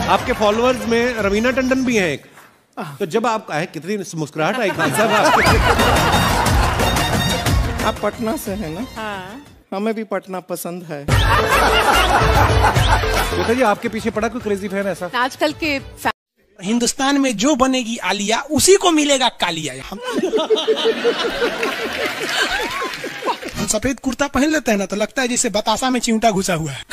आपके फॉलोअर्स में रवीना टंडन भी हैं एक, तो जब आप आए कितनी मुस्कुराहट आई खान साहब आपके। आप पटना से हैं ना? हाँ। हमें भी पटना पसंद है। बताइए आपके पीछे पड़ा कोई क्रेजी फैन ऐसा? आजकल के हिंदुस्तान में जो बनेगी आलिया उसी को मिलेगा कालिया। हम सफेद कुर्ता पहन लेते हैं ना तो लगता है जैसे बतासा में चिमटा घुसा हुआ है।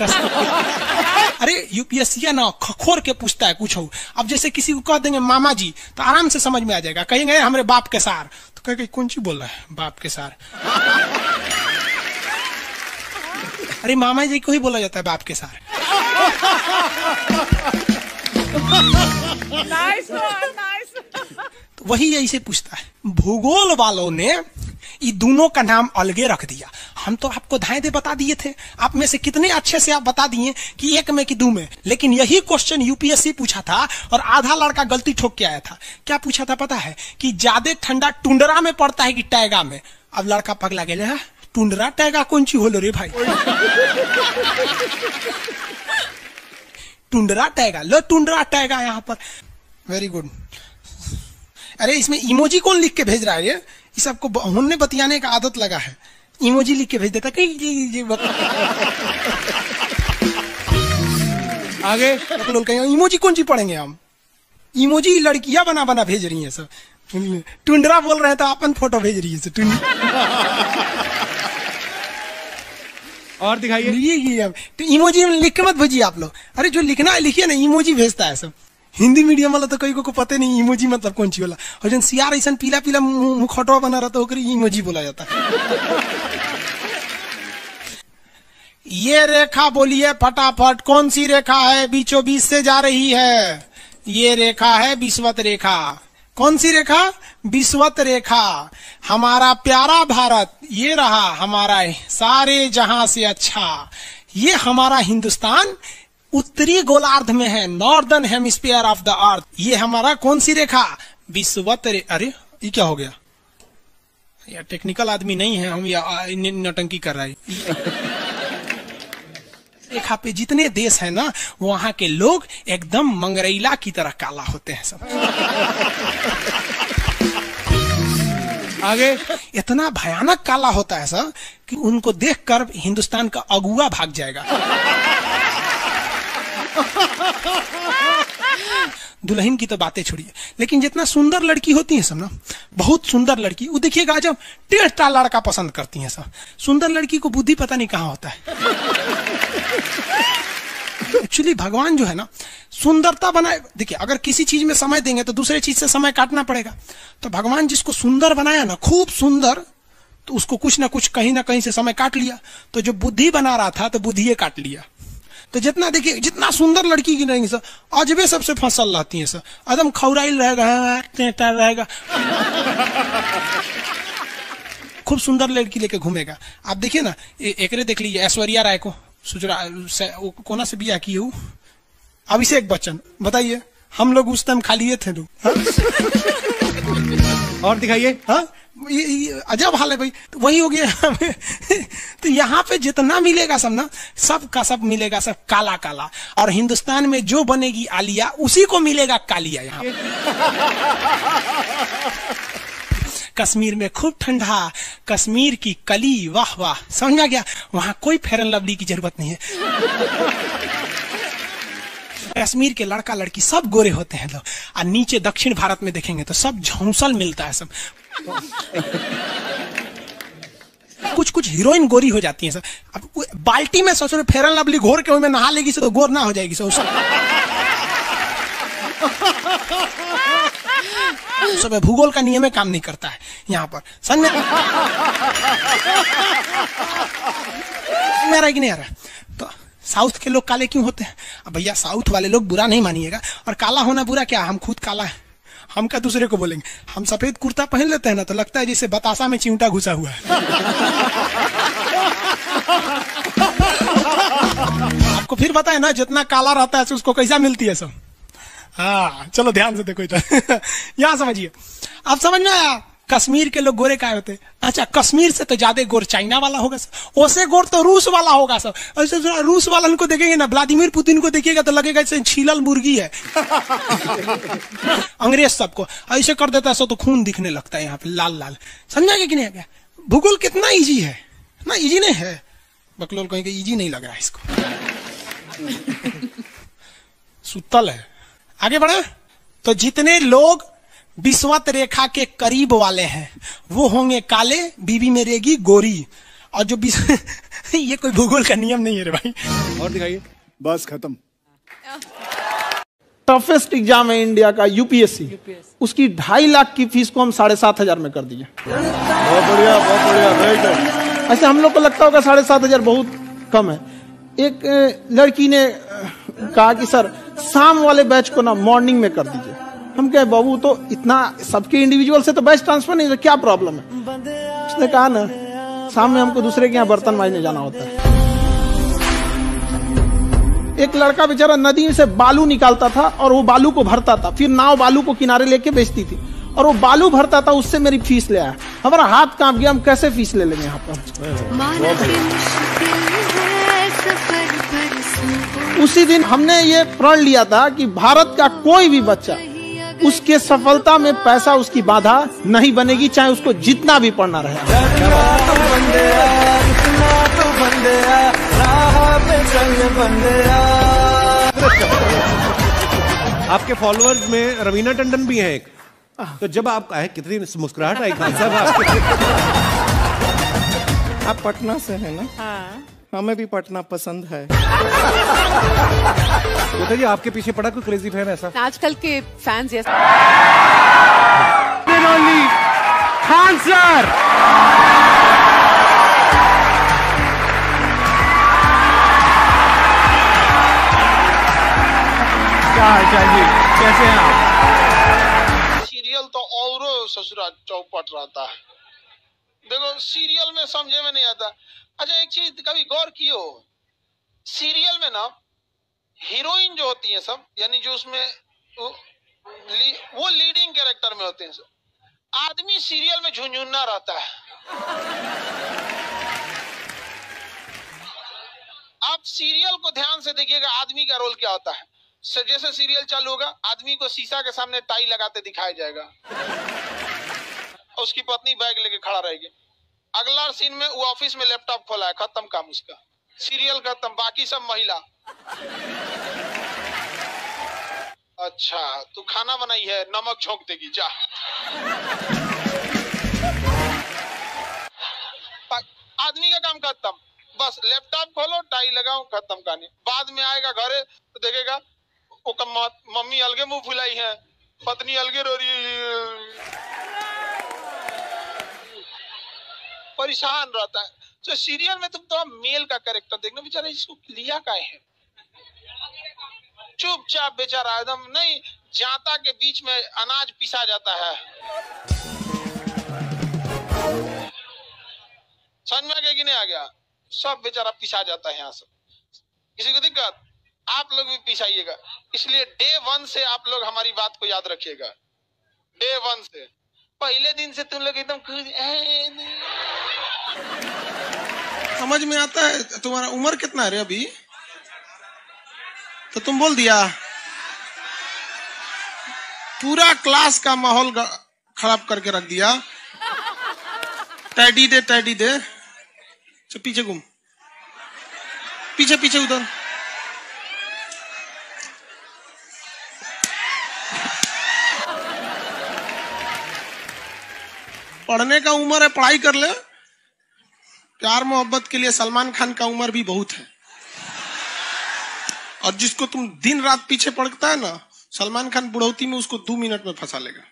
अरे यूपीएससी ना खखोर के पूछता है कुछ हो। अब जैसे किसी को कह देंगे मामा जी तो आराम से समझ में आ जाएगा। कहेंगे हमारे बाप के सार तो कहेंगे कौन सी बोल रहा है बाप के सार। अरे मामा जी को ही बोला जाता है बाप के सार। Nice nice. तो वही ऐसे पूछता है। भूगोल वालों ने ये दोनों का नाम अलगे रख दिया। हम तो आपको धाए दे बता दिए थे। आप में से कितने अच्छे से आप बता दिए कि एक में कि दो में। लेकिन यही क्वेश्चन यूपीएससी पूछा था और आधा लड़का गलती ठोक के आया था। क्या पूछा था पता है? कि ज्यादा ठंडा टुंडरा में पड़ता है कि टैगा में। अब लड़का पगला गया, टुंडरा टैगा कौन सी होलो रे भाई। टुंडरा टैगा, लो टुंडरा टैगा यहाँ पर। Very good. अरे इसमें इमोजी कौन लिख के भेज रहा है? ये सबको हमने बतियाने का आदत लगा है। इमोजी लिख के भेज देता कहीं आगे लोग कहेंगे इमोजी कौन सी पढ़ेंगे हम। इमोजी लड़कियां बना बना भेज रही हैं सब। टुंडरा बोल रहे हैं तो अपन फोटो भेज रही है। और दिखाइए। ये इमोजी लिख के मत भेजिए आप लोग। अरे जो लिखना है लिखिए ना, इमोजी भेजता है सब। हिंदी मीडियम वाला तो कई को पता नहीं इमोजी मतलब कौन सी वाला। और जन सियार ऐसा पीला पीला मुखौटवा बना रहा तो इमोजी बोला जाता है। ये रेखा बोलिए फटाफट, कौन सी रेखा है बीचों बीच से जा रही है? ये रेखा है विषुवत रेखा। कौन सी रेखा? विषुवत रेखा। हमारा प्यारा भारत ये रहा हमारा सारे जहां से अच्छा। ये हमारा हिंदुस्तान उत्तरी गोलार्ध में है, northern hemisphere of the earth. ये हमारा कौन सी रेखा? विषुवत रेखा। अरे ये क्या हो गया यार? टेक्निकल आदमी नहीं है हम, या नौटंकी कर रहा है। रेखा पे जितने देश है ना वहां के लोग एकदम मंगरैला की तरह काला होते हैं सब। आगे इतना भयानक काला होता है सब कि उनको देखकर हिंदुस्तान का अगुआ भाग जाएगा। दुल्हन की तो बातें छोड़िए, लेकिन जितना सुंदर लड़की होती है सब ना, बहुत सुंदर लड़की, वो देखिएगा जब टेढ़ा लड़का पसंद करती है सब। सुंदर लड़की को बुद्धि पता नहीं कहाँ होता है। एक्चुअली भगवान जो है ना सुंदरता बनाए। देखिए अगर किसी चीज में समय देंगे तो दूसरे चीज से समय काटना पड़ेगा। तो भगवान जिसको सुंदर बनाया ना, खूब सुंदर, तो उसको कुछ ना कुछ कहीं ना कहीं से समय काट लिया। तो जो बुद्धि बना रहा था तो बुद्धि काट लिया। तो जितना देखिए जितना सुंदर लड़की की रहेंगी सर, अजबे सबसे फसल रहती है सर, एकदम खौराइल रहेगा, खूब सुंदर लड़की लेके घूमेगा। आप देखिए ना, एकरे देख लीजिए ऐश्वर्या राय को, कोना से बिया की हो, अभिषेक बच्चन। बताइए हम लोग उस टाइम खा लिए थे लोग। और दिखाइए। हाँ अजब हाल है भाई। तो वही हो गया। तो यहाँ पे जितना मिलेगा सब ना, सब का सब मिलेगा सब काला काला। और हिंदुस्तान में जो बनेगी आलिया उसी को मिलेगा कालिया। यहाँ कश्मीर में खूब ठंडा, कश्मीर की कली, वाह वाह, समझ में आ गया। वहां कोई फेयर एंड लवली की जरूरत नहीं है। कश्मीर के लड़का लड़की सब गोरे होते हैं लोग। और नीचे दक्षिण भारत में देखेंगे तो सब झौंसल मिलता है सब। कुछ कुछ हीरोइन गोरी हो जाती है सब। अब बाल्टी में सोचो फेयर एंड लवली घोर के उसमें नहा लेगी तो गोर ना हो जाएगी सब। सब भूगोल का नियम काम नहीं करता है यहाँ पर। समझ में मेरा कि नहीं आ रहा? तो साउथ के लोग काले क्यों होते हैं? अब भैया साउथ वाले लोग बुरा नहीं मानिएगा, और काला होना बुरा क्या? हम खुद काला है, हम क्या दूसरे को बोलेंगे? हम सफेद कुर्ता पहन लेते हैं ना तो लगता है जैसे बतासा में चिमटा घुसा हुआ है। आपको फिर बताए ना, जितना काला रहता है उसको कैसा मिलती है सब। हाँ चलो ध्यान से देखो इधर। यहाँ समझिए, आप समझ में आया? कश्मीर के लोग गोरे काय होते हैं? अच्छा, कश्मीर से तो ज्यादा गोर चाइना वाला होगा सर, उससे गोर तो रूस वाला होगा सर। ऐसे रूस वाला को देखेंगे ना, व्लादिमीर पुतिन को देखिएगा तो लगेगा जैसे छीलल मुर्गी है। अंग्रेज सबको ऐसे कर देता है सो तो खून दिखने लगता है यहाँ पे लाल लाल। समझा कि नहीं? भूगोल कितना इजी है ना? इजी नहीं है, बकलोल कहेंगे इजी नहीं लग रहा है इसको। सुतल है। आगे बढ़े तो जितने लोग विषुवत रेखा के करीब वाले हैं वो होंगे काले, बीवी में रहेगी गोरी। और जो ये कोई भूगोल का नियम नहीं है रे भाई। और दिखाइए। बस खत्म। टफेस्ट एग्जाम है इंडिया का यूपीएससी, उसकी 2.5 लाख की फीस को हम 7,500 में कर दिए। बहुत बढ़िया, बहुत बढ़िया, वेरी गुड। ऐसे हम लोग को लगता होगा 7,500 बहुत कम है। एक लड़की ने कहा कि सर शाम वाले बैच को ना मॉर्निंग में कर दीजिए। हम कहे बाबू तो इतना सबके इंडिविजुअल से तो बैच ट्रांसफर नहीं, तो क्या प्रॉब्लम है? उसने कहा ना शाम में हमको दूसरे के यहाँ बर्तन मांजने जाना होता है। एक लड़का बेचारा नदी से बालू निकालता था और वो बालू को भरता था, फिर नाव बालू को किनारे लेके बेचती थी और वो बालू भरता था, उससे मेरी फीस ले आया। हमारा हाथ कांप गया, हम कैसे फीस ले लेंगे यहाँ पर। उसी दिन हमने ये प्रण लिया था कि भारत का कोई भी बच्चा उसके सफलता में पैसा उसकी बाधा नहीं बनेगी, चाहे उसको जितना भी पढ़ना रहे। आपके फॉलोअर्स में रवीना टंडन भी हैं एक। तो जब आप आए कितनी मुस्कुराहट आई खान साहब आपके। आप पटना से हैं ना? हाँ। हमें भी पटना पसंद है। बताइए आपके पीछे पड़ा कोई क्रेजी फैन ऐसा? आजकल के फैंस ये खान सर। क्या हाल चाल जी, कैसे हैं आप? सीरियल तो और ससुरा चौपट रहता है। देखो सीरियल में समझे में नहीं आता। अच्छा एक चीज कभी गौर किए हो, सीरियल में ना हीरोइन जो होती है सब, यानी जो उसमें वो लीडिंग कैरेक्टर में होते हैं सब, आदमी सीरियल में झुंझुन्ना रहता है। आप सीरियल को ध्यान से देखिएगा, आदमी का रोल क्या होता है। जैसे सीरियल चालू होगा, आदमी को शीशा के सामने टाई लगाते दिखाया जाएगा, उसकी पत्नी बैग लेके खड़ा रहेगी। अगला सीन में वो ऑफिस में लैपटॉप खोला है, खत्म काम उसका, सीरियल खत्म, बाकी सब महिला। अच्छा तू खाना बनाई है, नमक झोंक देगी जा। आदमी का काम खत्म, बस लैपटॉप खोलो, टाई लगाओ, खत्म कहानी। बाद में आएगा घरे तो देखेगा वो मम्मी अलगे मुंह फुलाई है, पत्नी अलगे रो रही है, परेशान रहता है। तो सीरियल में तुम तो मेल का कैरेक्टर देखना, बेचारा इसको लिया क्या है, चुपचाप बेचारा एकदम नहीं, जाता के बीच में अनाज पिसा जाता है। समझ में आ गया कि नहीं आ गया? सब बेचारा पिसा जाता है यहाँ सब। किसी को दिक्कत? आप लोग भी पिसाइएगा। इसलिए डे 1 से आप लोग हमारी बात को याद रखिएगा। डे 1 से पहले दिन से तुम लोग एकदम समझ में आता है। तुम्हारा उम्र कितना है रे अभी? तो तुम बोल दिया, पूरा क्लास का माहौल खराब करके रख दिया। टैडी दे, टैडी दे, चल पीछे घूम, पीछे पीछे उधर। पढ़ने का उम्र है, पढ़ाई कर ले। प्यार मोहब्बत के लिए सलमान खान का उम्र भी बहुत है। और जिसको तुम दिन रात पीछे पड़ता है ना, सलमान खान बुढ़ौती में उसको 2 मिनट में फंसा लेगा।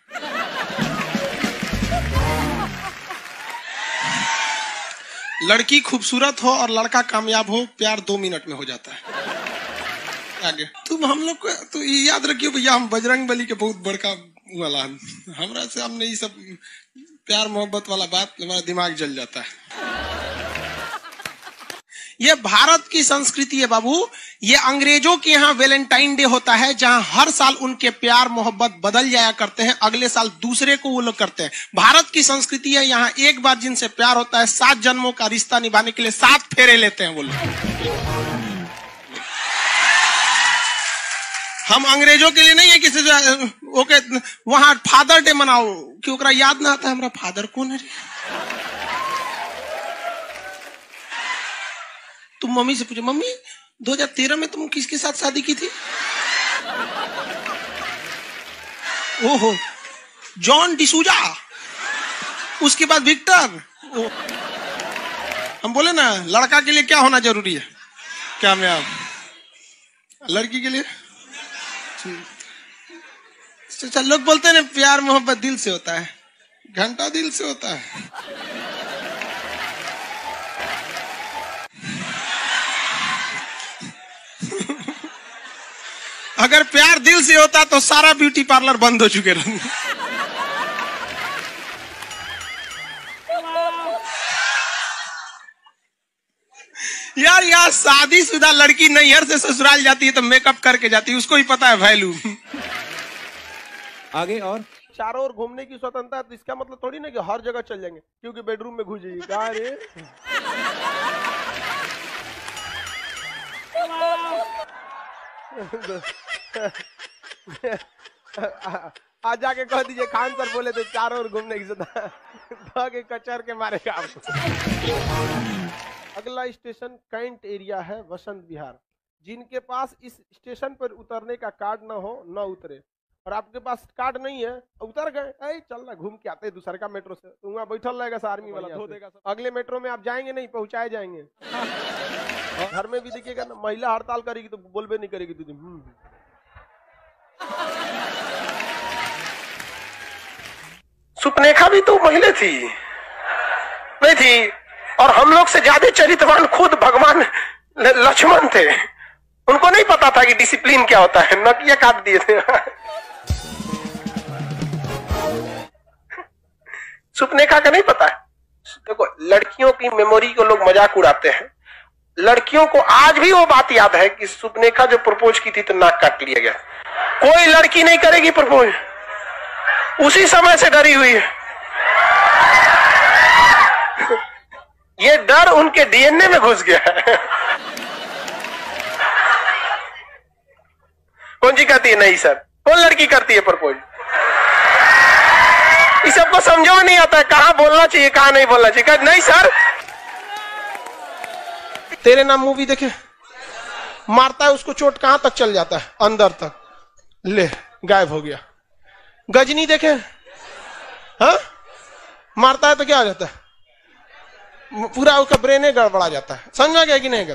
लड़की खूबसूरत हो और लड़का कामयाब हो, प्यार 2 मिनट में हो जाता है। आगे तुम हम लोग को तो ये याद रखियो भैया, हम बजरंग बली के बहुत बड़का वाला, हमरा से हमने ये सब प्यार मोहब्बत वाला बात, हमारा दिमाग जल जाता है। ये भारत की संस्कृति है बाबू। ये अंग्रेजों के यहाँ वैलेंटाइन डे होता है, जहां हर साल उनके प्यार मोहब्बत बदल जाया करते हैं, अगले साल दूसरे को वो लोग करते हैं। भारत की संस्कृति है, यहाँ एक बार जिनसे प्यार होता है 7 जन्मों का रिश्ता निभाने के लिए 7 फेरे लेते हैं वो लोग। हम अंग्रेजों के लिए नहीं है किसी ओके वहां फादर डे मनाओ कि ओकरा याद ना आता है हमारा फादर कौन है। तुम मम्मी से पूछो, मम्मी 2013 में तुम किसके साथ शादी की थी? ओहो, जॉन डिसूजा, उसके बाद विक्टर। हम बोले ना लड़का के लिए क्या होना जरूरी है, क्या मैं आप लड़की के लिए चल लोग बोलते हैं ना प्यार मोहब्बत दिल से होता है, घंटा दिल से होता है। अगर प्यार दिल से होता तो सारा ब्यूटी पार्लर बंद हो चुके रहते। यार यहाँ शादीशुदा लड़की नैहर से ससुराल जाती है तो मेकअप करके जाती है, उसको ही पता है वैल्यू। आगे और चारों ओर घूमने की स्वतंत्रता है, तो इसका मतलब थोड़ी ना कि हर जगह चल जाएंगे क्योंकि बेडरूम में घुस जाइए। कहा रे आज जाके कह दीजिए खान सर बोले थे चारों ओर घूमने की स्वतंत्रता के कचर के मारेगा आपको। अगला स्टेशन कैंट एरिया है, वसंत विहार। जिनके पास इस स्टेशन पर उतरने का कार्ड ना हो न उतरे, और आपके पास कार्ड नहीं है उतर गए, चल ना घूम के आते हैं दूसरे का मेट्रो से, तो वहाँ बैठल रहेगा सा आर्मी वाला धो देगा। अगले मेट्रो में आप जाएंगे नहीं, पहुंचाए जाएंगे। घर में भी देखिएगा ना, महिला हड़ताल करेगी तो बोलबे नहीं करेगी तुझे। सुपनेखा भी तो महिला थी नहीं थी, और हम लोग से ज्यादा चरित्रवान खुद भगवान लक्ष्मण थे। उनको नहीं पता था कि डिसिप्लिन क्या होता है, नकिया काट दिए थे। सुपनेखा का नहीं पता है। देखो लड़कियों की मेमोरी को लोग मजाक उड़ाते हैं, लड़कियों को आज भी वो बात याद है कि सुपनेखा जो प्रपोज की थी तो नाक काट लिया गया। कोई लड़की नहीं करेगी प्रपोज, उसी समय से डरी हुई है। ये डर उनके डीएनए में घुस गया है। कौन जी करती है? नहीं सर। कौन लड़की करती है प्रपोज? इस सबको समझो नहीं आता है कहां बोलना चाहिए कहां नहीं बोलना चाहिए। नहीं सर। तेरे नाम मूवी देखे, मारता है उसको चोट कहां तक चल जाता है, अंदर तक, ले गायब हो गया। गजनी देखे, हाँ मारता है तो क्या हो जाता है, पूरा उसका ब्रेन गड़बड़ा जाता है। समझ में गया कि नहीं?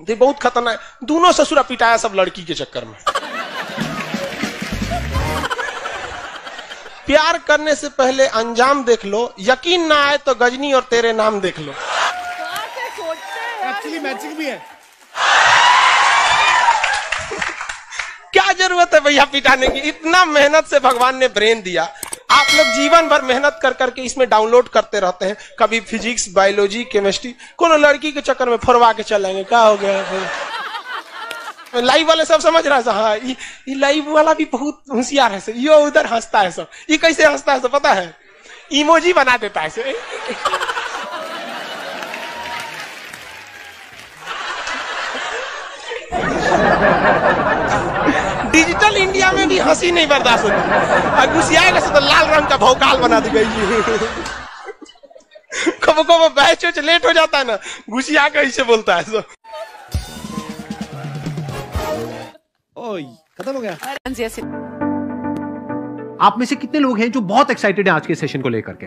ये बहुत खतरनाक। दोनों ससुरा पिटाया सब लड़की के चक्कर में। प्यार करने से पहले अंजाम देख लो, यकीन ना आए तो गजनी और तेरे नाम देख लो। एक्चुअली मैचिंग भी है। क्या जरूरत है भैया पिटाने की? इतना मेहनत से भगवान ने ब्रेन दिया, आप लोग जीवन भर मेहनत कर करके इसमें डाउनलोड करते रहते हैं, कभी फिजिक्स, बायोलॉजी, केमिस्ट्री। कोनो लड़की के चक्कर में फरवा के चलेंगे, क्या हो गया? लाइव वाले सब समझ रहा है, हाँ ये लाइव वाला भी बहुत होशियार है, ये उधर हंसता है सब। ये कैसे हंसता है सब पता है? इमोजी बना देता है। डिजिटल इंडिया में भी हंसी नहीं बर्दाश्त होती, घुसियाएगा तो लाल रंग का भौकाल बना दी गई। कब कब बैच लेट हो जाता है ना, घुसिया कैसे बोलता है सब। ओए खत्म हो गया। आप में से कितने लोग हैं जो बहुत एक्साइटेड हैं आज के सेशन को लेकर के?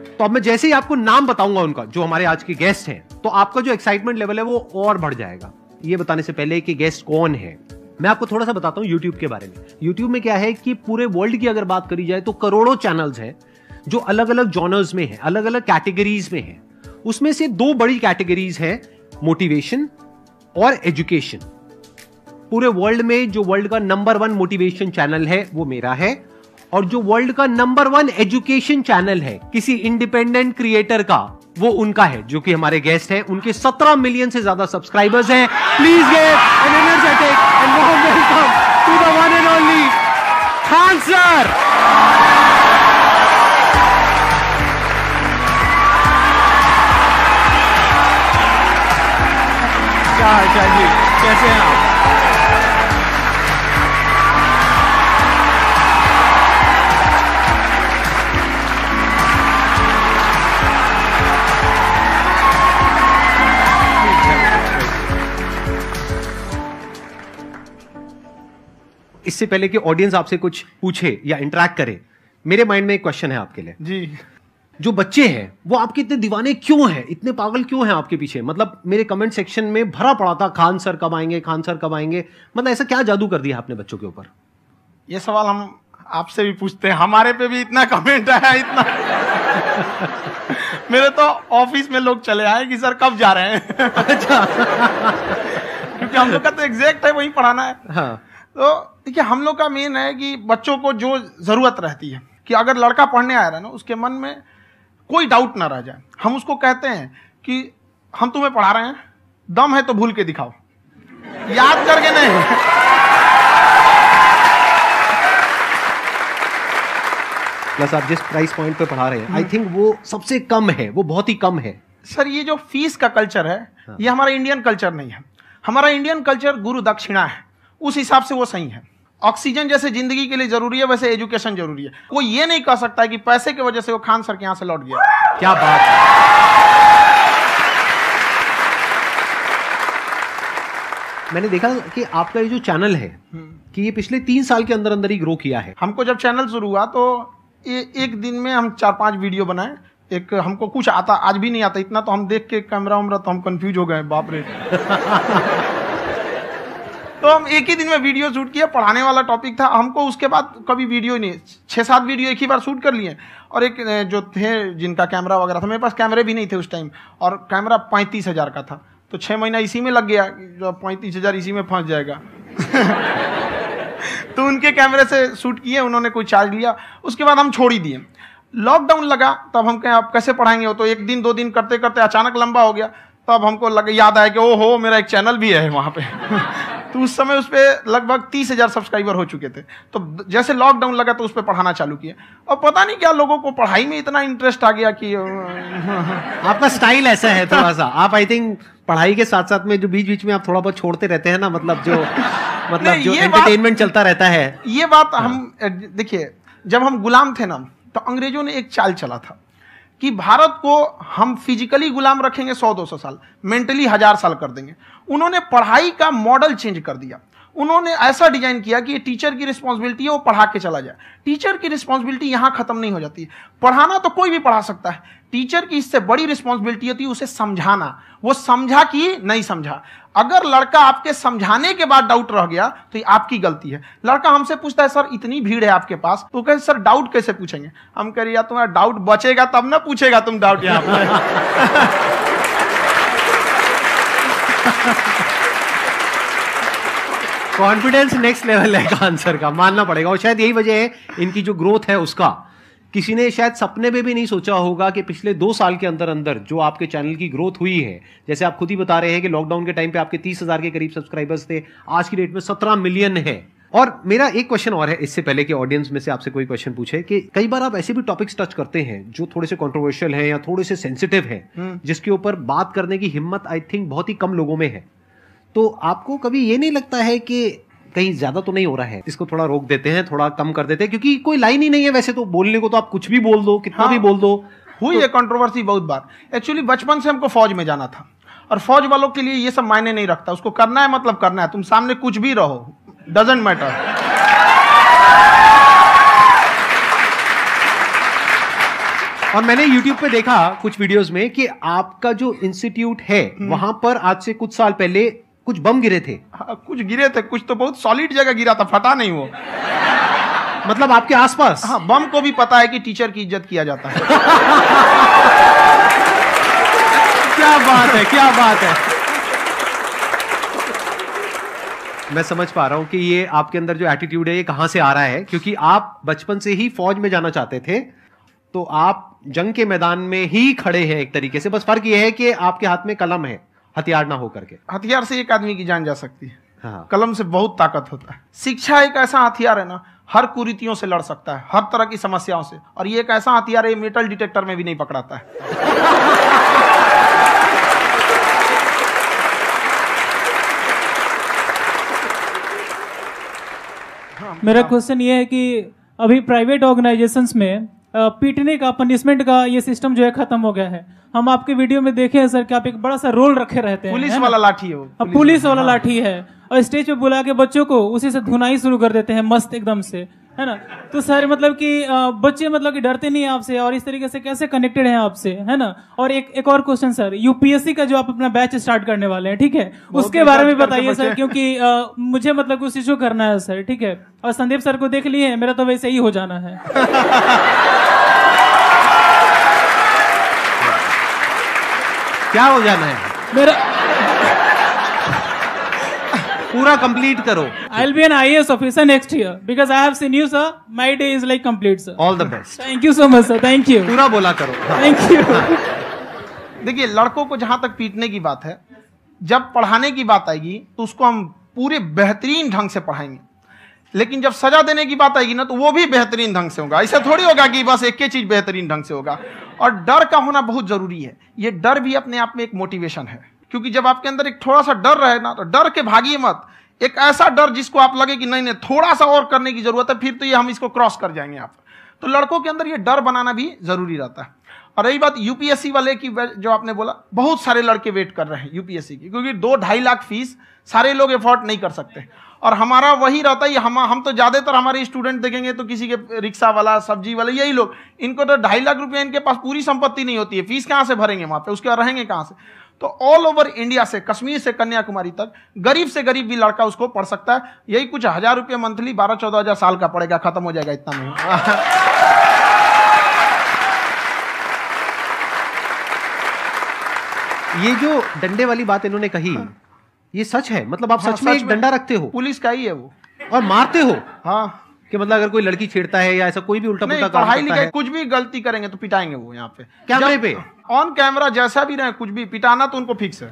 तो अब मैं जैसे ही आपको नाम बताऊंगा उनका, जो हमारे आज के गेस्ट हैं, तो आपका जो एक्साइटमेंट लेवल है वो और बढ़ जाएगा। ये बताने से पहले कि गेस्ट कौन है, मैं आपको थोड़ा सा बताता हूं यूट्यूब के बारे में। यूट्यूब में क्या है कि पूरे वर्ल्ड की अगर बात करी जाए तो करोड़ों चैनल्स हैं जो अलग अलग जॉनर्स में हैं, अलग अलग कैटेगरीज में हैं। उसमें से 2 बड़ी कैटेगरीज हैं, मोटिवेशन और एजुकेशन। पूरे वर्ल्ड में जो वर्ल्ड का नंबर 1 मोटिवेशन चैनल है वो मेरा है, और जो वर्ल्ड का नंबर 1 एजुकेशन चैनल है किसी इंडिपेंडेंट क्रिएटर का वो उनका है जो कि हमारे गेस्ट हैं। उनके 17 मिलियन से ज्यादा सब्सक्राइबर्स हैं। Please give an energetic and warm welcome to the one and only Khan sir. क्या हाल चाल जी, कैसे हैं आप? इससे पहले कि ऑडियंस आपसे कुछ पूछे या इंटरेक्ट करे, मेरे माइंड में एक क्वेश्चन है आपके लिए जी। जो बच्चे हैं वो आपके इतने दीवाने क्यों हैं, इतने पागल क्यों हैं आपके पीछे? मतलब मेरे कमेंट सेक्शन में भरा पड़ा था खान सर कब आएंगे, खान सर कब आएंगे। मतलब ऐसा क्या जादू कर दिया आपने बच्चों के ऊपर? ये सवाल हम आपसे भी पूछते हैं, हमारे पे भी इतना कमेंट आया, इतना मेरे तो ऑफिस में लोग चले आए कि सर कब जा रहे हैं। अच्छा। क्योंकि हम लोग का तो एग्जैक्ट है वही पढ़ाना है। हाँ। तो देखिए हम लोग का मेन है कि बच्चों को जो जरूरत रहती है कि अगर लड़का पढ़ने आ रहा है ना, उसके मन में कोई डाउट ना रह जाए। हम उसको कहते हैं कि हम तुम्हें पढ़ा रहे हैं, दम है तो भूल के दिखाओ, याद करके नहीं। प्लस आप जिस प्राइस पॉइंट पे पढ़ा रहे हैं, आई थिंक वो सबसे कम है, वो बहुत ही कम है। सर ये जो फीस का कल्चर है, ये हमारा इंडियन कल्चर नहीं है। हमारा इंडियन कल्चर गुरु दक्षिणा है, उस हिसाब से वो सही है। ऑक्सीजन जैसे जिंदगी के लिए जरूरी है, वैसे एजुकेशन जरूरी है। कोई ये नहीं कह सकता है कि पैसे की वजह से वो खान सर के यहां से लौट गया। क्या बात है। मैंने देखा कि आपका ये जो चैनल है कि ये पिछले 3 साल के अंदर अंदर ही ग्रो किया है। हमको जब चैनल शुरू हुआ तो एक दिन में हम 4-5 वीडियो बनाए। एक हमको कुछ आता, आज भी नहीं आता इतना, तो हम देख के कैमरा उमरा तो हम कंफ्यूज हो गए, बाप रे। तो हम एक ही दिन में वीडियो शूट किया, पढ़ाने वाला टॉपिक था। हमको उसके बाद कभी वीडियो नहीं, 6-7 वीडियो एक ही बार शूट कर लिए। और एक जो थे जिनका कैमरा वगैरह था, मेरे पास कैमरे भी नहीं थे उस टाइम, और कैमरा 35,000 का था, तो 6 महीना इसी में लग गया, जो 35,000 इसी में फंस जाएगा। तो उनके कैमरे से शूट किए, उन्होंने कोई चार्ज लिया, उसके बाद हम छोड़ ही दिए। लॉकडाउन लगा, तब हम कहें आप कैसे पढ़ाएंगे, वो तो 1 दिन 2 दिन करते करते अचानक लंबा हो गया। तब हमको याद आया कि ओहो मेरा एक चैनल भी है वहाँ पे। तो उस समय उस पर लगभग 30,000 सब्सक्राइबर हो चुके थे। तो जैसे लॉकडाउन लगा तो उस पर पढ़ाना चालू किया, और पता नहीं क्या लोगों को पढ़ाई में इतना इंटरेस्ट आ गया कि आपका स्टाइल ऐसा है थोड़ा सा। आप आई थिंक पढ़ाई के साथ साथ में जो बीच बीच में आप थोड़ा बहुत छोड़ते रहते हैं ना, मतलब जो एंटरटेनमेंट चलता रहता है। ये बात हम देखिए, जब हम गुलाम थे ना, तो अंग्रेजों ने एक चाल चला था कि भारत को हम फिजिकली गुलाम रखेंगे 100-200 साल, मेंटली 1000 साल कर देंगे। उन्होंने पढ़ाई का मॉडल चेंज कर दिया। उन्होंने ऐसा डिजाइन किया कि ये टीचर की रिस्पॉन्सिबिलिटी है, वो पढ़ा के चला जाए। टीचर की रिस्पॉन्सिबिलिटी यहां खत्म नहीं हो जाती है। पढ़ाना तो कोई भी पढ़ा सकता है, टीचर की इससे बड़ी रिस्पॉन्सिबिलिटी होती है उसे समझाना। वो समझा कि नहीं समझा। अगर लड़का आपके समझाने के बाद डाउट रह गया तो ये आपकी गलती है। लड़का हमसे पूछता है सर इतनी भीड़ है आपके पास, तो कहते सर डाउट कैसे पूछेंगे? हम कह रहे यार तुम्हारा डाउट बचेगा तब ना पूछेगा तुम डाउट यहाँ पे। कॉन्फिडेंस नेक्स्ट लेवल है खान सर का, मानना पड़ेगा। और शायद यही वजह है इनकी जो ग्रोथ है उसका। किसी ने शायद सपने में भी नहीं सोचा होगा कि पिछले 2 साल के अंदर अंदर जो आपके चैनल की ग्रोथ हुई है, जैसे आप खुद ही बता रहे हैं कि लॉकडाउन के टाइम पे आपके 30,000 के करीब सब्सक्राइबर्स थे, आज की डेट में 17 मिलियन है। और मेरा एक क्वेश्चन और है, इससे पहले कि ऑडियंस में से आपसे कोई क्वेश्चन पूछे, कि कई बार आप ऐसे भी टॉपिक्स टच करते हैं जो थोड़े से कंट्रोवर्शियल हैं या थोड़े से सेंसिटिव हैं, जिसके ऊपर बात करने की हिम्मत आई थिंक बहुत ही कम लोगों में है। तो आपको कभी ये नहीं लगता है कि कहीं ज्यादा तो नहीं हो रहा है, इसको थोड़ा रोक देते हैं, थोड़ा कम कर देते हैं? क्योंकि कोई लाइन ही नहीं है वैसे तो बोलने को, तो आप कुछ भी बोल दो, कितना भी बोल दो। हुई है कंट्रोवर्सी बहुत बार। एक्चुअली बचपन से हमको फौज में जाना था, और फौज वालों के लिए ये सब मायने नहीं रखता। उसको करना है मतलब करना है, तुम सामने कुछ भी रहो, डजंट मैटर। और मैंने YouTube पे देखा कुछ वीडियोस में कि आपका जो इंस्टीट्यूट है वहां पर आज से कुछ साल पहले कुछ बम गिरे थे। कुछ गिरे थे, कुछ तो बहुत सॉलिड जगह गिरा था, फटा नहीं वो। मतलब आपके आसपास? हाँ, बम को भी पता है कि टीचर की इज्जत किया जाता है। क्या बात है, क्या बात है। मैं समझ पा रहा हूं कि ये आपके अंदर जो एटीट्यूड है ये कहां से आ रहा है, क्योंकि आप बचपन से ही फौज में जाना चाहते थे, तो आप आप जंग के मैदान में ही खड़े हैं एक तरीके से, बस फर्क यह है कि आपके हाथ में कलम है, हथियार ना हो करके। हथियार से एक आदमी की जान जा सकती है, हाँ। कलम से बहुत ताकत होता है। शिक्षा एक ऐसा हथियार है ना, हर कुरीतियों से लड़ सकता है, हर तरह की समस्याओं से, और ये एक ऐसा हथियार है, मेटल डिटेक्टर में भी नहीं पकड़ाता है। मेरा क्वेश्चन ये है कि अभी प्राइवेट ऑर्गेनाइजेशंस में पीटने का, पनिशमेंट का ये सिस्टम जो है खत्म हो गया है। हम आपके वीडियो में देखे हैं सर कि आप एक बड़ा सा रोल रखे रहते हैं, पुलिस वाला लाठी है वो, पुलिस वाला लाठी है, और स्टेज पे बुला के बच्चों को उसी से धुनाई शुरू कर देते हैं मस्त एकदम से, है ना। तो सर मतलब कि बच्चे मतलब कि डरते नहीं है आपसे, और इस तरीके से कैसे कनेक्टेड हैं आपसे, है ना। और एक और क्वेश्चन सर, यूपीएससी का जो आप अपना बैच स्टार्ट करने वाले हैं, ठीक है, उसके बारे में बताइए सर, क्योंकि मुझे मतलब कुछ इशू करना है सर, ठीक है। और संदीप सर को देख लिए, मेरा तो वैसे ही हो जाना है। क्या हो जाना है? मेरा पूरा कंप्लीट करो। I'll be an IAS officer next year because I have seen you, sir. My day is like complete, sir. All the best. Thank you so much, sir. Thank you. पूरा बोला करो। Thank you. देखिए, लड़कों को जहां तक पीटने की बात है, जब पढ़ाने की बात आएगी तो उसको हम पूरे बेहतरीन ढंग से पढ़ाएंगे, लेकिन जब सजा देने की बात आएगी ना, तो वो भी बेहतरीन ढंग से होगा। ऐसा थोड़ी होगा कि बस एक ही चीज बेहतरीन ढंग से होगा। और डर का होना बहुत जरूरी है। ये डर भी अपने आप में एक मोटिवेशन है, क्योंकि जब आपके अंदर एक थोड़ा सा डर रहे ना, तो डर के भागिए मत। एक ऐसा डर जिसको आप लगे कि नहीं नहीं थोड़ा सा और करने की जरूरत है, फिर तो ये हम इसको क्रॉस कर जाएंगे आप। तो लड़कों के अंदर ये डर बनाना भी जरूरी रहता है। और रही बात यूपीएससी वाले की, जो आपने बोला, बहुत सारे लड़के वेट कर रहे हैं यूपीएससी की, क्योंकि 2-2.5 लाख फीस सारे लोग एफोर्ड नहीं कर सकते। और हमारा वही रहता है, हम तो ज्यादातर हमारे स्टूडेंट देखेंगे तो किसी के रिक्शा वाला, सब्जी वाला, यही लोग, इनको तो 2.5 लाख रुपया, इनके पास पूरी संपत्ति नहीं होती है, फीस कहां से भरेंगे वहां पे, उसके बाद रहेंगे कहां से। तो ऑल ओवर इंडिया से, कश्मीर से कन्याकुमारी तक, गरीब से गरीब भी लड़का उसको पढ़ सकता है। यही कुछ 1000 रुपये मंथली, 12-14 हजार साल का पड़ेगा, खत्म हो जाएगा इतना में। ये जो डंडे वाली बात इन्होंने कही, ये सच है? मतलब आप सच में एक डंडा रखते हो? पुलिस का ही है वो। और मारते हो? हाँ। कि मतलब अगर कोई लड़की छेड़ता है या ऐसा कोई भी उल्टा पुल्टा काम पढ़ाई करता लिखाई है, कुछ भी गलती करेंगे तो पिटाएंगे वो। यहाँ पे कैमरे पे ऑन कैमरा जैसा भी रहे, कुछ भी पिटाना तो उनको फिक्स है।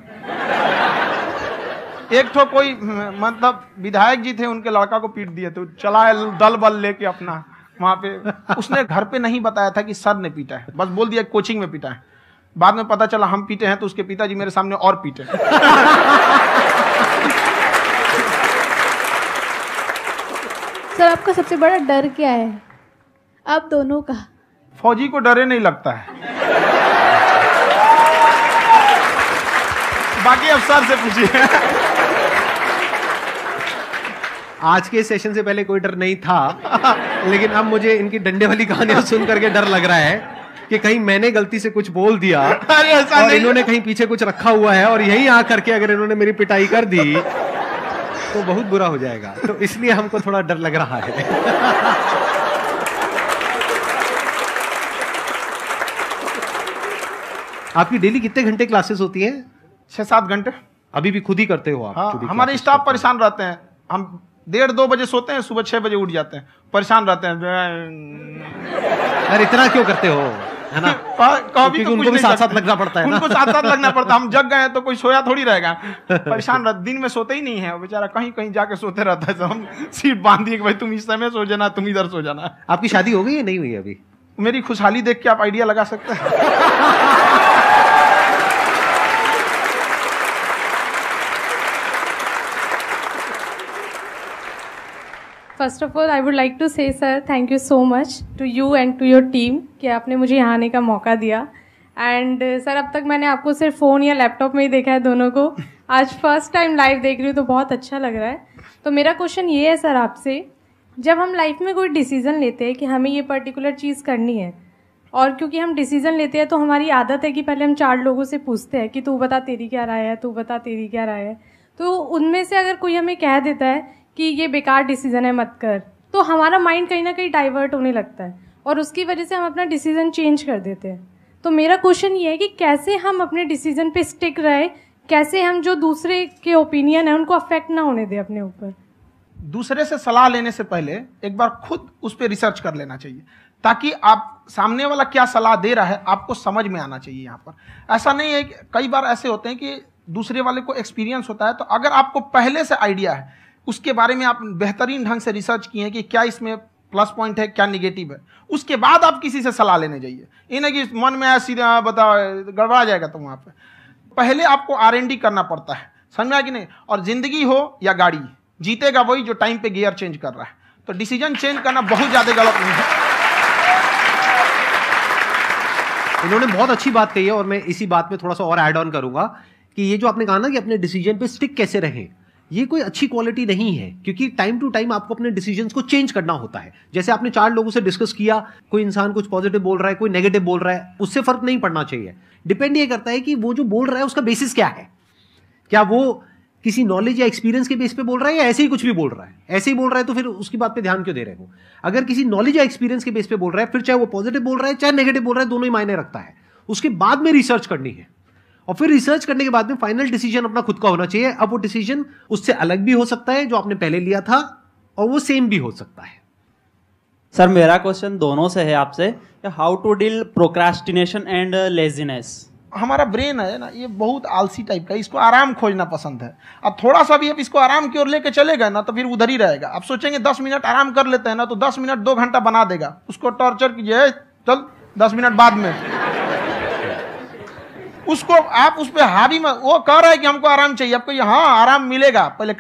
एक तो कोई मतलब विधायक जी थे, उनके लड़का को पीट दिए, तो चला दल बल लेके अपना वहां पे। उसने घर पे नहीं बताया था कि सर ने पीटा है, बस बोल दिया कोचिंग में पीटा है। बाद में पता चला हम पीटे हैं, तो उसके पिताजी मेरे सामने और पीटे। सर आपका सबसे बड़ा डर क्या है आप दोनों का? फौजी को डरे नहीं लगता है, बाकी अफसर से पूछिए। आज के सेशन से पहले कोई डर नहीं था, लेकिन अब मुझे इनकी डंडे वाली कहानियां सुन करके डर लग रहा है कि कहीं मैंने गलती से कुछ बोल दिया और इन्होंने कहीं पीछे कुछ रखा हुआ है, और यहीं आ करके अगर इन्होंने मेरी पिटाई कर दी तो बहुत बुरा हो जाएगा। तो इसलिए हमको थोड़ा डर लग रहा है। आपकी डेली कितने घंटे क्लासेस होती हैं? 6-7 घंटे। अभी भी खुद ही करते हो आप? हाँ, हमारे स्टाफ परेशान रहते हैं। हम 1:30-2 बजे सोते हैं, सुबह 6 बजे उठ जाते हैं, परेशान रहते हैं। यार इतना क्यों करते हो, है ना? कभी तो उनको भी साथ-साथ लगना पड़ता है ना? उनको साथ-साथ लगना पड़ता है। हम जग गए तो कोई सोया थोड़ी रहेगा, परेशान रहते। दिन में सोते ही नहीं है बेचारा, कहीं कहीं जाके सोते रहता है। हम सीट बांध दिए कि भाई तुम इस समय सो जाना, तुम इधर सो जाना। आपकी शादी हो गई या नहीं हुई अभी? मेरी खुशहाली देख के आप आइडिया लगा सकते हैं। First of all I would like to say sir thank you so much to you and to your team कि आपने मुझे यहाँ आने का मौका दिया। एंड सर अब तक मैंने आपको सिर्फ फ़ोन या लैपटॉप में ही देखा है दोनों को, आज फर्स्ट टाइम लाइव देख रही हूँ तो बहुत अच्छा लग रहा है। तो मेरा क्वेश्चन ये है सर आपसे, जब हम लाइफ में कोई डिसीज़न लेते हैं कि हमें ये पर्टिकुलर चीज़ करनी है, और क्योंकि हम डिसीज़न लेते हैं तो हमारी आदत है कि पहले हम 4 लोगों से पूछते हैं कि तू बता तेरी क्या राय है, तू बता तेरी क्या राय है। तो उनमें से अगर कोई हमें कह देता है कि ये बेकार डिसीजन है मत कर, तो हमारा माइंड कहीं ना कहीं डाइवर्ट होने लगता है और उसकी वजह से हम अपना डिसीजन चेंज कर देते हैं। तो मेरा क्वेश्चन ये है कि कैसे हम अपने डिसीजन पे स्टिक रहे, कैसे हम जो दूसरे के ओपिनियन है उनको अफेक्ट ना होने दें अपने ऊपर। दूसरे से सलाह लेने से पहले एक बार खुद उस पर रिसर्च कर लेना चाहिए, ताकि आप सामने वाला क्या सलाह दे रहा है आपको समझ में आना चाहिए। यहाँ पर ऐसा नहीं है कि कई बार ऐसे होते हैं कि दूसरे वाले को एक्सपीरियंस होता है, तो अगर आपको पहले से आइडिया है, उसके बारे में आप बेहतरीन ढंग से रिसर्च किए हैं कि क्या इसमें प्लस पॉइंट है, क्या निगेटिव है, उसके बाद आप किसी से सलाह लेने जाइए। ये नहीं कि मन में सीधा बताओ, गड़बड़ा जाएगा। तो वहाँ पे पहले आपको R&D करना पड़ता है, समझ में आया कि नहीं। और जिंदगी हो या गाड़ी, जीतेगा वही जो टाइम पे गियर चेंज कर रहा है। तो डिसीजन चेंज करना बहुत ज्यादा गलत नहीं है। इन्होंने बहुत अच्छी बात कही है और मैं इसी बात में थोड़ा सा और ऐड ऑन करूंगा कि ये जो आपने कहा ना कि अपने डिसीजन पे स्टिक कैसे रहें, ये कोई अच्छी क्वालिटी नहीं है, क्योंकि टाइम टू टाइम आपको अपने डिसीजंस को चेंज करना होता है। जैसे आपने 4 लोगों से डिस्कस किया, कोई इंसान कुछ पॉजिटिव बोल रहा है, कोई नेगेटिव बोल रहा है, उससे फर्क नहीं पड़ना चाहिए। डिपेंड ये करता है कि वो जो बोल रहा है उसका बेसिस क्या है। क्या वो किसी नॉलेज या एक्सपीरियंस के बेस पे बोल रहा है या ऐसे ही कुछ भी बोल रहा है? ऐसे ही बोल रहा है तो फिर उसकी बात पे ध्यान क्यों दे रहे हो? अगर किसी नॉलेज या एक्सपीरियंस के बेस पे बोल रहा है, फिर चाहे वो पॉजिटिव बोल रहा है चाहे नेगेटिव बोल रहा है, दोनों ही मायने रखता है। उसके बाद में रिसर्च करनी है और फिर रिसर्च करने के बाद में फाइनल डिसीजन अपना खुद का होना चाहिए। अब वो डिसीजन उससे अलग भी हो सकता है जो आपने पहले लिया था, और वो सेम भी हो सकता है। सर मेरा क्वेश्चन दोनों से है आपसे, how to deal procrastination and laziness. हमारा ब्रेन है ना, ये बहुत आलसी टाइप का, इसको आराम खोजना पसंद है। अब थोड़ा सा भी अब इसको आराम की ओर लेके चले गए ना तो फिर उधर ही रहेगा। आप सोचेंगे 10 मिनट आराम कर लेते हैं ना, तो 10 मिनट 2 घंटा बना देगा। उसको टॉर्चर कीजिए, चल 10 मिनट बाद में। उसको आप उस पर हावी में, वो कह रहा है कि हमको आराम चाहिए, आपको हाँ आराम मिलेगा, पहले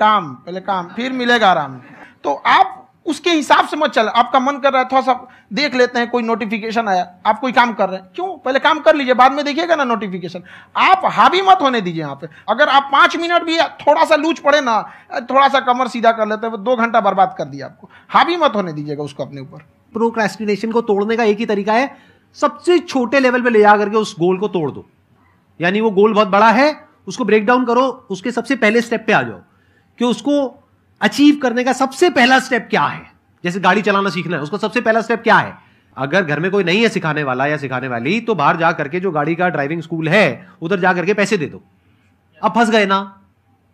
काम फिर मिलेगा आराम। तो आप उसके हिसाब से मत चल। आपका मन कर रहा है थोड़ा सा देख लेते हैं, कोई नोटिफिकेशन आया, आप कोई काम कर रहे हैं, क्यों पहले काम कर लीजिए, बाद में देखिएगा ना नोटिफिकेशन। आप हावी मत होने दीजिए यहाँ पे। अगर आप 5 मिनट भी थोड़ा सा लूज पड़े ना, थोड़ा सा कमर सीधा कर लेते हैं, 2 घंटा बर्बाद कर दिया आपको। हावी मत होने दीजिएगा उसको अपने ऊपर। प्रोक्रेस्टिनेशन को तोड़ने का एक ही तरीका है, सबसे छोटे लेवल पे ले जा करके उस गोल को तोड़ दो। यानी वो गोल बहुत बड़ा है, उसको ब्रेक डाउन करो, उसके सबसे पहले स्टेप पे आ जाओ कि उसको अचीव करने का सबसे पहला स्टेप क्या है। जैसे गाड़ी चलाना सीखना है, उसका सबसे पहला स्टेप क्या है। अगर घर में कोई नहीं है सिखाने वाला या सिखाने वाली, तो बाहर जा करके जो गाड़ी का ड्राइविंग स्कूल है उधर जा करके पैसे दे दो। अब फंस गए ना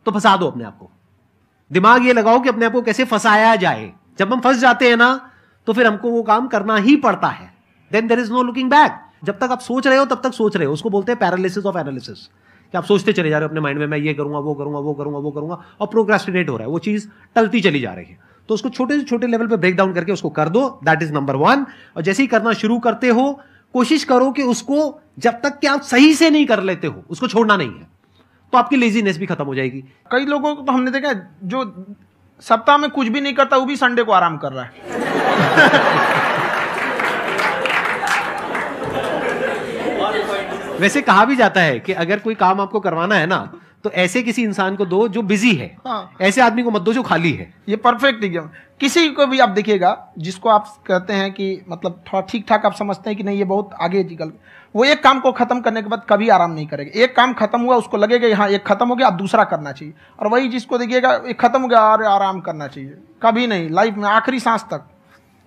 तो फंसा दो अपने आप को। दिमाग ये लगाओ कि अपने आप को कैसे फंसाया जाए। जब हम फंस जाते हैं ना तो फिर हमको वो काम करना ही पड़ता है। Then there is no looking back. जब तक आप सोच रहे हो तब तक सोच रहे हो, उसको बोलते हैं पैरालिसिस ऑफ एनालिसिस, कि आप सोचते चले जा रहे हो अपने माइंड में, मैं ये करूंगा वो करूंगा वो करूंगा वो करूंगा, और प्रोक्रेस्टिनेट हो रहा है, वो चीज टलती चली जा रही है। तो उसको छोटे से छोटे लेवल पे ब्रेक डाउन करके उसको कर दो, दैट इज नंबर 1। और जैसे ही करना शुरू करते हो, कोशिश करो कि उसको जब तक कि आप सही से नहीं कर लेते हो उसको छोड़ना नहीं है, तो आपकी लेजीनेस भी खत्म हो जाएगी। कई लोगों को तो हमने देखा जो सप्ताह में कुछ भी नहीं करता, वो भी संडे को आराम कर रहा है। वैसे कहा भी जाता है कि अगर कोई काम आपको करवाना है ना तो ऐसे किसी इंसान को दो जो बिजी है। हाँ। ऐसे आदमी को मत दो जो खाली है। ये परफेक्ट एग्जाम। किसी को भी आप देखिएगा जिसको आप कहते हैं कि मतलब थोड़ा ठीक ठाक आप समझते हैं कि नहीं ये बहुत आगे निकल, वो एक काम को खत्म करने के बाद कभी आराम नहीं करेगा। एक काम खत्म हुआ उसको लगेगा हाँ एक खत्म हो गया, अब दूसरा करना चाहिए। और वही जिसको देखिएगा एक खत्म हो गया और आराम करना चाहिए, कभी नहीं, लाइफ में आखिरी सांस तक।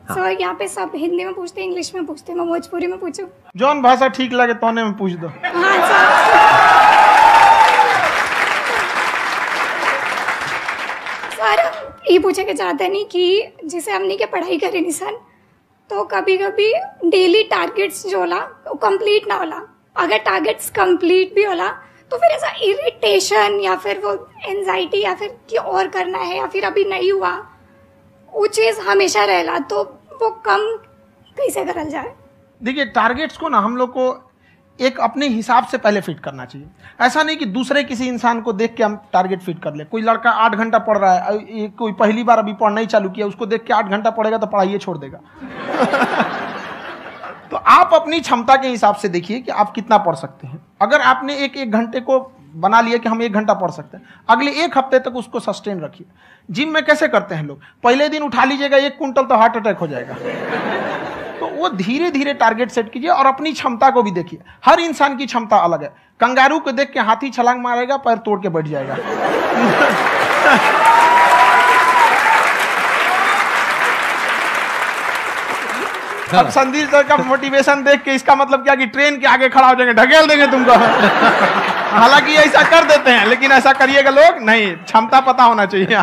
सर यहाँ पे सब हिंदी में पूछते हैं, इंग्लिश में पूछते हैं, मैं भोजपुरी में पूछूं? जौन भाषा ठीक लगे तोने में पूछ दो। हाँ सर। सर ये पूछे के चाहते नहीं कि जैसे हमने के पढ़ाई करे निशान, तो कभी कभी डेली टारगेट्स जो होला वो कंप्लीट ना होला। अगर टारगेट्स कंप्लीट भी होला तो फिर ऐसा इरिटेशन या फिर वो एंजाइटी या फिर कि और करना है या फिर अभी नहीं हुआ, वो चीज हमेशा रहेला, तो वो कम कैसे करल जाए? देखिए टारगेट्स को ना हम लोग को एक अपने हिसाब से पहले फिट करना चाहिए। ऐसा नहीं कि दूसरे किसी इंसान को देख के हम टारगेट फिट कर ले। कोई लड़का 8 घंटा पढ़ रहा है, कोई पहली बार अभी पढ़ना ही चालू किया, उसको देख के 8 घंटा पढ़ेगा तो पढ़ाई छोड़ देगा। तो आप अपनी क्षमता के हिसाब से देखिए कि आप कितना पढ़ सकते हैं। अगर आपने एक घंटे को बना लिया कि हम 1 घंटा पढ़ सकते हैं, अगले 1 हफ्ते तक उसको सस्टेन रखिए। जिम में कैसे करते हैं लोग, पहले दिन उठा लीजिएगा 1 क्विंटल तो हार्ट अटैक हो जाएगा। तो वो धीरे धीरे टारगेट सेट कीजिए और अपनी क्षमता को भी देखिए। हर इंसान की क्षमता अलग है। कंगारू को देख के हाथी छलांग मारेगा, पैर तोड़ के बैठ जाएगा। अब संदीप सर का मोटिवेशन देख के इसका मतलब क्या कि ट्रेन के आगे खड़ा हो जाएंगे, ढकेल देंगे तुमको। हालांकि ऐसा कर देते हैं, लेकिन ऐसा करिएगा लोग नहीं, क्षमता पता होना चाहिए।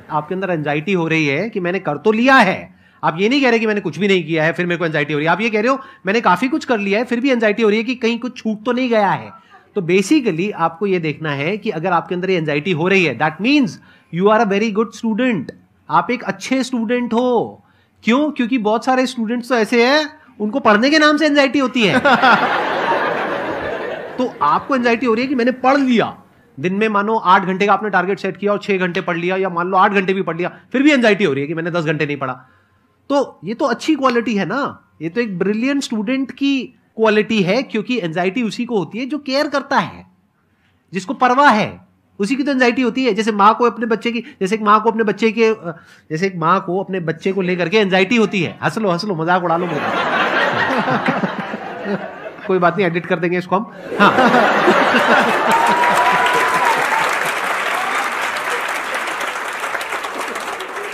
आपके अंदर एंजाइटी हो रही है कि मैंने कर तो लिया है, आप ये नहीं कह रहे कि मैंने कुछ भी नहीं किया है फिर मेरे को एंजाइटी हो रही है, आप ये कह रहे हो मैंने काफी कुछ कर लिया है फिर भी एंजाइटी हो रही है कि कहीं कुछ छूट तो नहीं गया है। तो बेसिकली आपको ये देखना है कि अगर आपके अंदर ये एंजाइटी हो रही है, that means you are a very good student, आप एक अच्छे स्टूडेंट हो। क्यों? क्योंकि बहुत सारे स्टूडेंट्स तो ऐसे हैं उनको पढ़ने के नाम से एंजाइटी होती है। तो आपको एंजाइटी हो रही है कि मैंने पढ़ लिया, दिन में मानो 8 घंटे का आपने टारगेट सेट किया और 6 घंटे पढ़ लिया, या मान लो 8 घंटे भी पढ़ लिया, फिर भी एंजाइटी हो रही है कि मैंने 10 घंटे नहीं पढ़ा। तो ये तो अच्छी क्वालिटी है ना, ये तो एक ब्रिलियंट स्टूडेंट की क्वालिटी है, क्योंकि एंजाइटी उसी को होती है जो केयर करता है, जिसको परवाह है, उसी की तो एंजाइटी होती है। जैसे माँ को अपने बच्चे की, जैसे एक माँ को अपने बच्चे को लेकर के एंजाइटी होती है। हंस लो मजाक उड़ा लो मेरा। कोई बात नहीं, एडिट कर देंगे इसको हम। हाँ।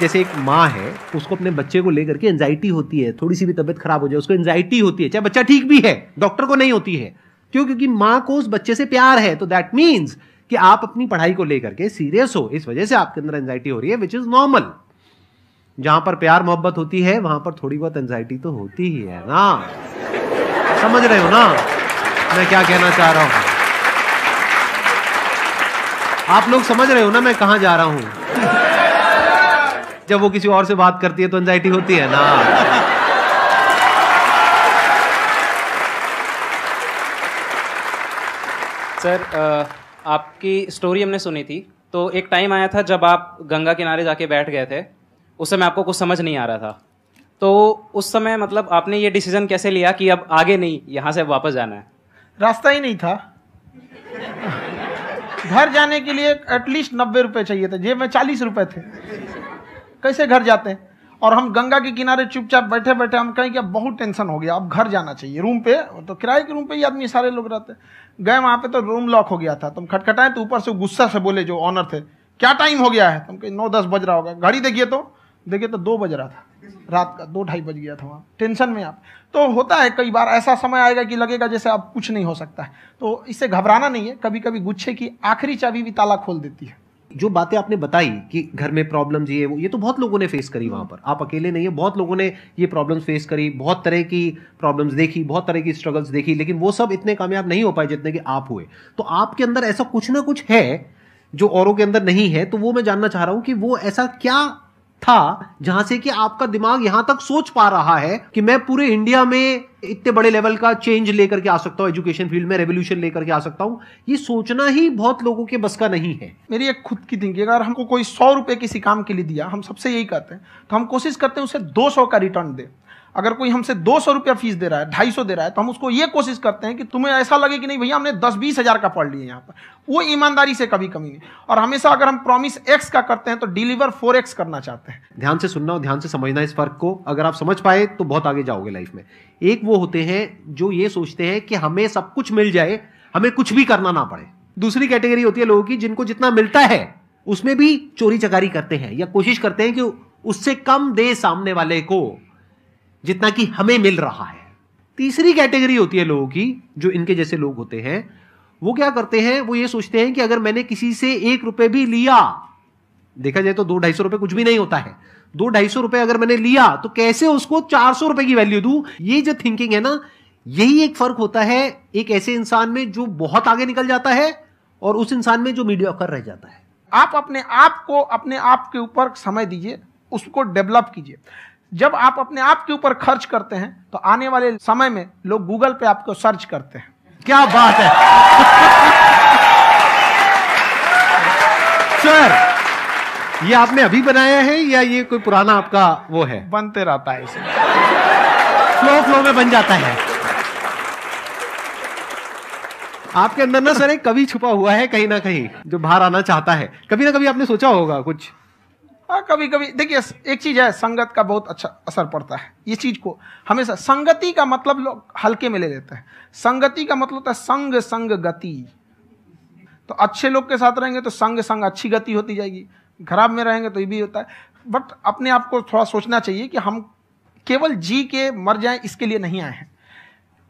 जैसे एक माँ है, उसको अपने बच्चे को लेकर के एंजाइटी होती है, थोड़ी सी भी तबीयत खराब हो जाए उसको एंजाइटी होती है, चाहे बच्चा ठीक भी है, डॉक्टर को नहीं होती है। क्यों? क्योंकि माँ को उस बच्चे से प्यार है। तो दैट मीन्स कि आप अपनी पढ़ाई को लेकर के सीरियस हो, इस वजह से आपके अंदर एंजाइटी हो रही है, विच इज नॉर्मल। जहां पर प्यार मोहब्बत होती है वहां पर थोड़ी बहुत एंजाइटी तो होती ही है ना। समझ रहे हो ना मैं क्या कहना चाह रहा हूं? आप लोग समझ रहे हो ना मैं कहां जा रहा हूं? जब वो किसी और से बात करती है तो एंजाइटी होती है ना। सर आपकी स्टोरी हमने सुनी थी, तो एक टाइम आया था जब आप गंगा किनारे जाके बैठ गए थे, उस समय आपको कुछ समझ नहीं आ रहा था, तो उस समय मतलब आपने ये डिसीजन कैसे लिया कि अब आगे नहीं, यहाँ से वापस जाना है? रास्ता ही नहीं था। घर जाने के लिए एटलीस्ट 90 रुपए चाहिए थे, जेब में 40 रुपए थे, कैसे घर जाते हैं? और हम गंगा के किनारे चुपचाप बैठे बैठे हम कहें कि अब बहुत टेंशन हो गया, अब घर जाना चाहिए। रूम पे तो किराए के रूम पे ही आदमी सारे लोग रहते, गए वहां पे तो रूम लॉक हो गया था। तुम खटखटाए तो ऊपर से गुस्सा से बोले जो ऑनर थे, क्या टाइम हो गया है? तुम कहे 9-10 बज रहा होगा। घड़ी देखिए तो 2 बज रहा था रात का, 2-2:30 बज गया था वहाँ। टेंशन में आप तो होता है, कई बार ऐसा समय आएगा कि लगेगा जैसे अब कुछ नहीं हो सकता है, तो इससे घबराना नहीं है। कभी कभी गुच्छे की आखिरी चाबी भी ताला खोल देती है। जो बातें आपने बताई कि घर में प्रॉब्लम ये वो, ये तो बहुत लोगों ने फेस करी वहां पर, आप अकेले नहीं है, बहुत लोगों ने ये प्रॉब्लम्स फेस करी, बहुत तरह की प्रॉब्लम्स देखी, बहुत तरह की स्ट्रगल्स देखी, लेकिन वो सब इतने कामयाब नहीं हो पाए जितने कि आप हुए। तो आपके अंदर ऐसा कुछ ना कुछ है जो औरों के अंदर नहीं है, तो वो मैं जानना चाह रहा हूं कि वो ऐसा क्या था जहां से कि आपका दिमाग यहां तक सोच पा रहा है कि मैं पूरे इंडिया में इतने बड़े लेवल का चेंज लेकर के आ सकता हूं, एजुकेशन फील्ड में रेवोल्यूशन लेकर के आ सकता हूं। ये सोचना ही बहुत लोगों के बस का नहीं है। मेरी एक खुद की थिंकिंग, अगर हमको कोई 100 रुपए किसी काम के लिए दिया, हम सबसे यही कहते हैं, तो हम कोशिश करते हैं उसे 200 का रिटर्न दे। अगर कोई हमसे 200 रुपया फीस दे रहा है, 250 दे रहा है, तो हम उसको ये कोशिश करते हैं कि तुम्हें ऐसा लगे कि नहीं भैया हमने 10-20 हज़ार का पढ़ लिया यहाँ पर। वो ईमानदारी से कभी कमी नहीं। और हमेशा अगर हम प्रॉमिस X का करते हैं तो डिलीवर 4X करना चाहते हैं। ध्यान से सुनना और ध्यान से समझना इस फर्क को, अगर आप समझ पाए तो बहुत आगे जाओगे लाइफ में। एक वो होते हैं जो ये सोचते हैं कि हमें सब कुछ मिल जाए, हमें कुछ भी करना ना पड़े। दूसरी कैटेगरी होती है लोगों की जिनको जितना मिलता है उसमें भी चोरी चकारी करते हैं या कोशिश करते हैं कि उससे कम दे सामने वाले को जितना कि हमें मिल रहा है। तीसरी कैटेगरी होती है लोगों की, जो इनके जैसे लोग होते हैं, वो क्या करते हैं, वो ये सोचते हैं कि अगर मैंने किसी से 1 रुपए भी लिया, देखा जाए तो 200-250 रुपए कुछ भी नहीं होता है, 200-250 रुपए अगर मैंने लिया तो कैसे उसको 400 रुपए की वैल्यू दूं। ये जो थिंकिंग है ना, यही एक फर्क होता है एक ऐसे इंसान में जो बहुत आगे निकल जाता है और उस इंसान में जो मीडियोकर रह जाता है। आप अपने आप को अपने आप के ऊपर समय दीजिए, उसको डेवलप कीजिए। जब आप अपने आप के ऊपर खर्च करते हैं तो आने वाले समय में लोग गूगल पे आपको सर्च करते हैं। क्या बात है सर, ये आपने अभी बनाया है या ये कोई पुराना आपका वो है? बनते रहता है, इसे फ्लो में बन जाता है। आपके अंदर ना सर एक कवि छुपा हुआ है कहीं ना कहीं जो बाहर आना चाहता है। कभी ना कभी आपने सोचा होगा कुछ? कभी कभी देखिए, एक चीज है, संगत का बहुत अच्छा असर पड़ता है। ये चीज को हमेशा, संगति का मतलब लोग हल्के में ले लेते हैं। संगति का मतलब होता है संग संग गति। तो अच्छे लोग के साथ रहेंगे तो संग संग अच्छी गति होती जाएगी, खराब में रहेंगे तो ये भी होता है। बट अपने आप को थोड़ा सोचना चाहिए कि हम केवल जी के मर जाएं इसके लिए नहीं आए हैं।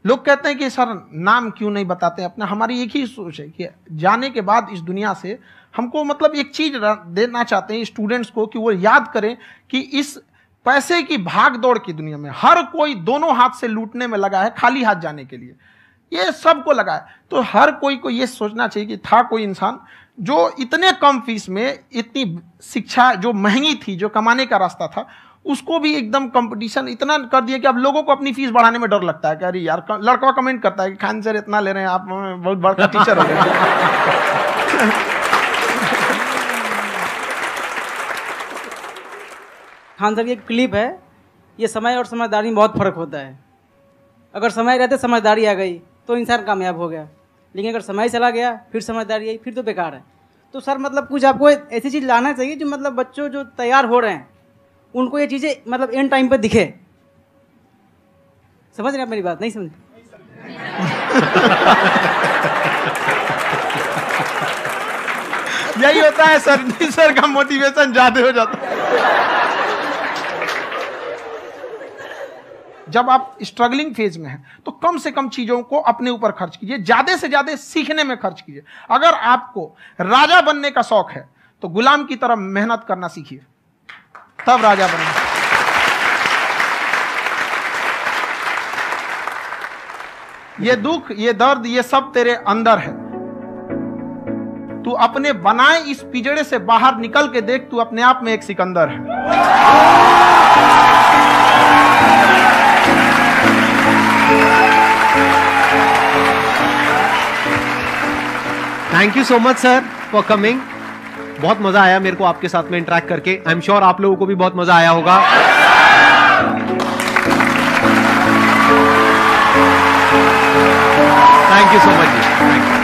लोग कहते हैं कि सर नाम क्यों नहीं बताते अपना। हमारी एक ही सोच है कि जाने के बाद इस दुनिया से हमको मतलब एक चीज देना चाहते हैं स्टूडेंट्स को कि वो याद करें कि इस पैसे की भाग दौड़ की दुनिया में हर कोई दोनों हाथ से लूटने में लगा है, खाली हाथ जाने के लिए, ये सबको लगा है। तो हर कोई को ये सोचना चाहिए कि था कोई इंसान जो इतने कम फीस में इतनी शिक्षा जो महंगी थी, जो कमाने का रास्ता था, उसको भी एकदम कंपटीशन इतना कर दिया कि अब लोगों को अपनी फीस बढ़ाने में डर लगता है कि अरे यार, लड़का कमेंट करता है कि खान सर इतना ले रहे हैं, आप बहुत बड़ा टीचर हो गए। खान सर की एक क्लिप है, ये समय और समझदारी में बहुत फर्क होता है। अगर समय रहते समझदारी आ गई तो इंसान कामयाब हो गया, लेकिन अगर समय चला गया फिर समझदारी आई फिर तो बेकार है। तो सर मतलब कुछ आपको ऐसी चीज़ लाना चाहिए जो मतलब बच्चों जो तैयार हो रहे हैं उनको ये चीज़ें मतलब एंड टाइम पे दिखे। समझ रहे हैं आप मेरी बात? नहीं समझ? यही होता है सर का मोटिवेशन ज्यादा हो जाता है। जब आप स्ट्रगलिंग फेज में हैं तो कम से कम चीजों को अपने ऊपर खर्च कीजिए, ज्यादा से ज्यादा सीखने में खर्च कीजिए। अगर आपको राजा बनने का शौक है तो गुलाम की तरह मेहनत करना सीखिए, तब राजा बनेंगे। ये दुख, ये दर्द, ये सब तेरे अंदर है। तू अपने बनाए इस पिंजड़े से बाहर निकल के देख, तू अपने आप में एक सिकंदर है। Thank you so much sir for coming. बहुत मजा आया मेरे को आपके साथ में इंटरेक्ट करके। आई एम श्योर आप लोगों को भी बहुत मजा आया होगा। थैंक यू सो मच जी, थैंक यू।